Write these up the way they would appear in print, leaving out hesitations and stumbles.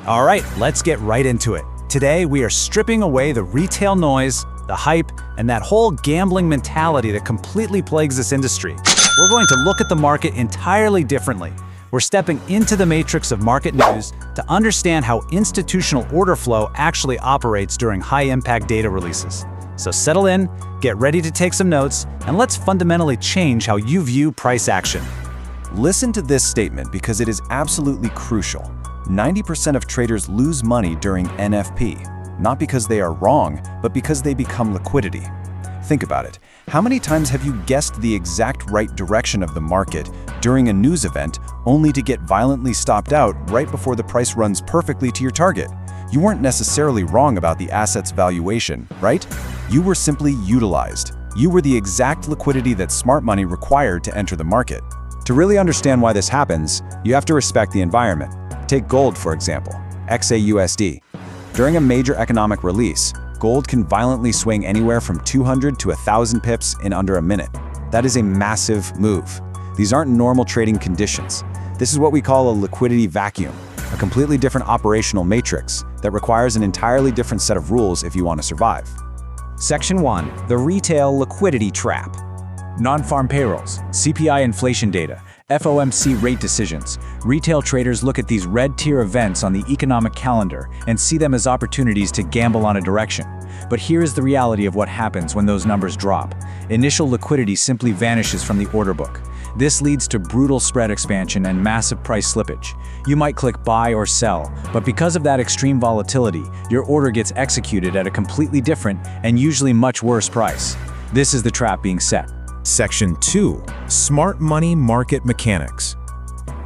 All right, let's get right into it. Today, we are stripping away the retail noise, the hype, and that whole gambling mentality that completely plagues this industry. We're going to look at the market entirely differently. We're stepping into the matrix of market news to understand how institutional order flow actually operates during high-impact data releases. So settle in, get ready to take some notes, and let's fundamentally change how you view price action. Listen to this statement because it is absolutely crucial. 90% of traders lose money during NFP, not because they are wrong, but because they become liquidity. Think about it. How many times have you guessed the exact right direction of the market during a news event only to get violently stopped out right before the price runs perfectly to your target? You weren't necessarily wrong about the asset's valuation, right? You were simply utilized. You were the exact liquidity that smart money required to enter the market. To really understand why this happens, you have to respect the environment. Take gold, for example, XAUSD. During a major economic release, gold can violently swing anywhere from 200 to 1,000 pips in under a minute. That is a massive move. These aren't normal trading conditions. This is what we call a liquidity vacuum, a completely different operational matrix that requires an entirely different set of rules if you want to survive. Section 1. The Retail Liquidity Trap. Non-Farm Payrolls, CPI Inflation Data, FOMC Rate Decisions. Retail traders look at these red-tier events on the economic calendar and see them as opportunities to gamble on a direction. But here is the reality of what happens when those numbers drop. Initial liquidity simply vanishes from the order book. This leads to brutal spread expansion and massive price slippage. You might click buy or sell, but because of that extreme volatility, your order gets executed at a completely different and usually much worse price. This is the trap being set. Section 2. Smart Money Market Mechanics.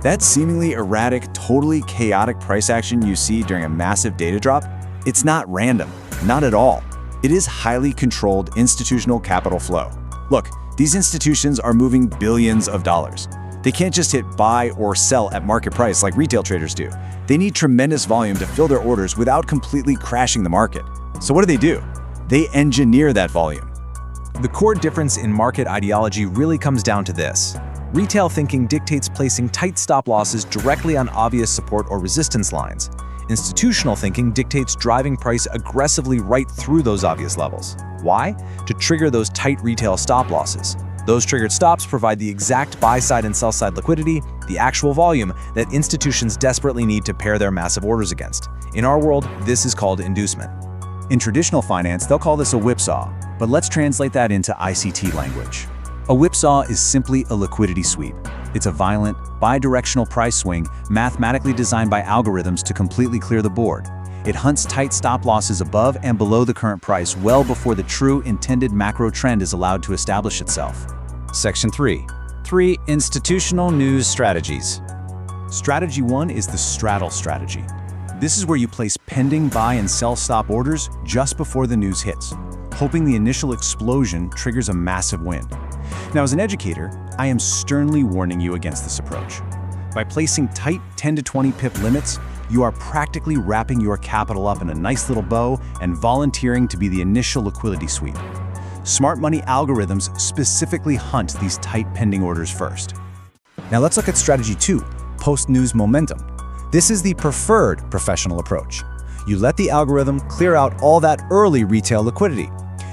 That seemingly erratic, totally chaotic price action you see during a massive data drop, it's not random, not at all. It is highly controlled institutional capital flow. Look, these institutions are moving billions of dollars. They can't just hit buy or sell at market price like retail traders do. They need tremendous volume to fill their orders without completely crashing the market. So what do? They engineer that volume. The core difference in market ideology really comes down to this. Retail thinking dictates placing tight stop losses directly on obvious support or resistance lines. Institutional thinking dictates driving price aggressively right through those obvious levels. Why? To trigger those tight retail stop losses. Those triggered stops provide the exact buy-side and sell-side liquidity, the actual volume that institutions desperately need to pair their massive orders against. In our world, this is called inducement. In traditional finance, they'll call this a whipsaw, but let's translate that into ICT language. A whipsaw is simply a liquidity sweep. It's a violent, bidirectional price swing mathematically designed by algorithms to completely clear the board. It hunts tight stop losses above and below the current price well before the true intended macro trend is allowed to establish itself. Section 3. 3 Institutional News Strategies. Strategy 1 is the straddle strategy. This is where you place pending buy and sell stop orders just before the news hits, hoping the initial explosion triggers a massive win. Now, as an educator, I am sternly warning you against this approach. By placing tight 10 to 20 pip limits, you are practically wrapping your capital up in a nice little bow and volunteering to be the initial liquidity sweep. Smart money algorithms specifically hunt these tight pending orders first. Now let's look at strategy 2, post-news momentum. This is the preferred professional approach. You let the algorithm clear out all that early retail liquidity.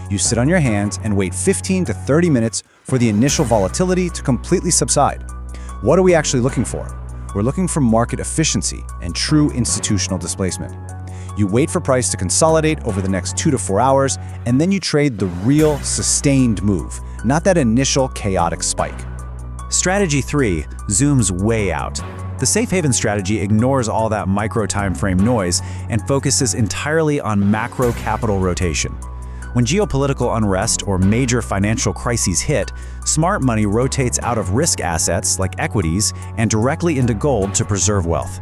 You sit on your hands and wait 15 to 30 minutes for the initial volatility to completely subside. What are we actually looking for? We're looking for market efficiency and true institutional displacement. You wait for price to consolidate over the next 2 to 4 hours, and then you trade the real sustained move, not that initial chaotic spike. Strategy 3 zooms way out. The safe haven strategy ignores all that micro time frame noise and focuses entirely on macro capital rotation. When geopolitical unrest or major financial crises hit, smart money rotates out of risk assets like equities and directly into gold to preserve wealth.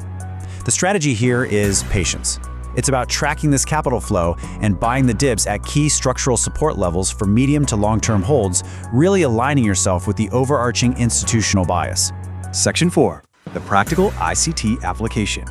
The strategy here is patience. It's about tracking this capital flow and buying the dips at key structural support levels for medium to long-term holds, really aligning yourself with the overarching institutional bias. Section 4. The practical ICT application.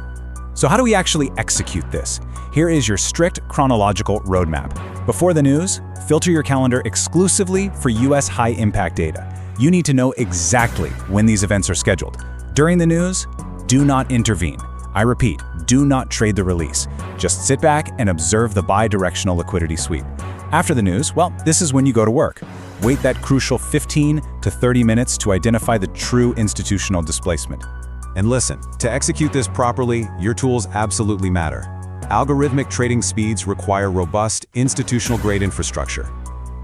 So how do we actually execute this? Here is your strict chronological roadmap. Before the news, filter your calendar exclusively for US high-impact data. You need to know exactly when these events are scheduled. During the news, do not intervene. I repeat, do not trade the release. Just sit back and observe the bi-directional liquidity sweep. After the news, well, this is when you go to work. Wait that crucial 15 to 30 minutes to identify the true institutional displacement. And listen, to execute this properly, your tools absolutely matter. Algorithmic trading speeds require robust, institutional-grade infrastructure.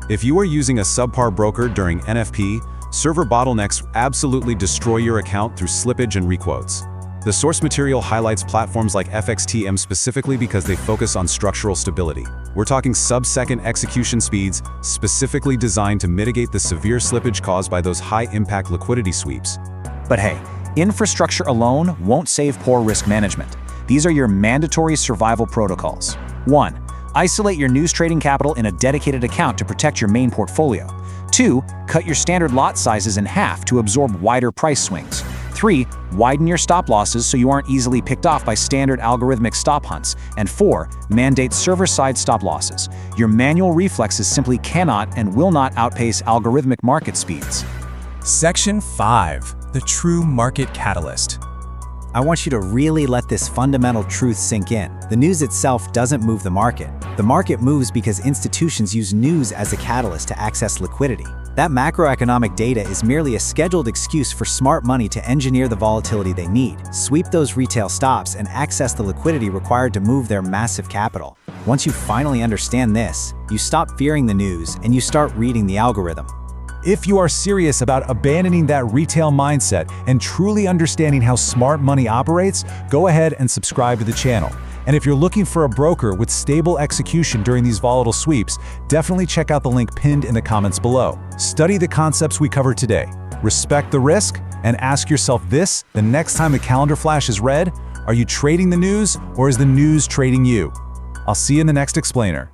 If you are using a subpar broker during NFP, server bottlenecks absolutely destroy your account through slippage and requotes. The source material highlights platforms like FXTM specifically because they focus on structural stability. We're talking sub-second execution speeds specifically designed to mitigate the severe slippage caused by those high-impact liquidity sweeps. But hey, infrastructure alone won't save poor risk management. These are your mandatory survival protocols. 1. Isolate your news trading capital in a dedicated account to protect your main portfolio. 2. Cut your standard lot sizes in half to absorb wider price swings. 3. Widen your stop losses so you aren't easily picked off by standard algorithmic stop hunts. And 4. Mandate server-side stop losses. Your manual reflexes simply cannot and will not outpace algorithmic market speeds. Section 5. The True Market Catalyst. I want you to really let this fundamental truth sink in. The news itself doesn't move the market. The market moves because institutions use news as a catalyst to access liquidity. That macroeconomic data is merely a scheduled excuse for smart money to engineer the volatility they need, sweep those retail stops, and access the liquidity required to move their massive capital. Once you finally understand this, you stop fearing the news and you start reading the algorithm. If you are serious about abandoning that retail mindset and truly understanding how smart money operates, go ahead and subscribe to the channel. And if you're looking for a broker with stable execution during these volatile sweeps, definitely check out the link pinned in the comments below. Study the concepts we covered today, respect the risk, and ask yourself this the next time the calendar flash is red: are you trading the news or is the news trading you? I'll see you in the next explainer.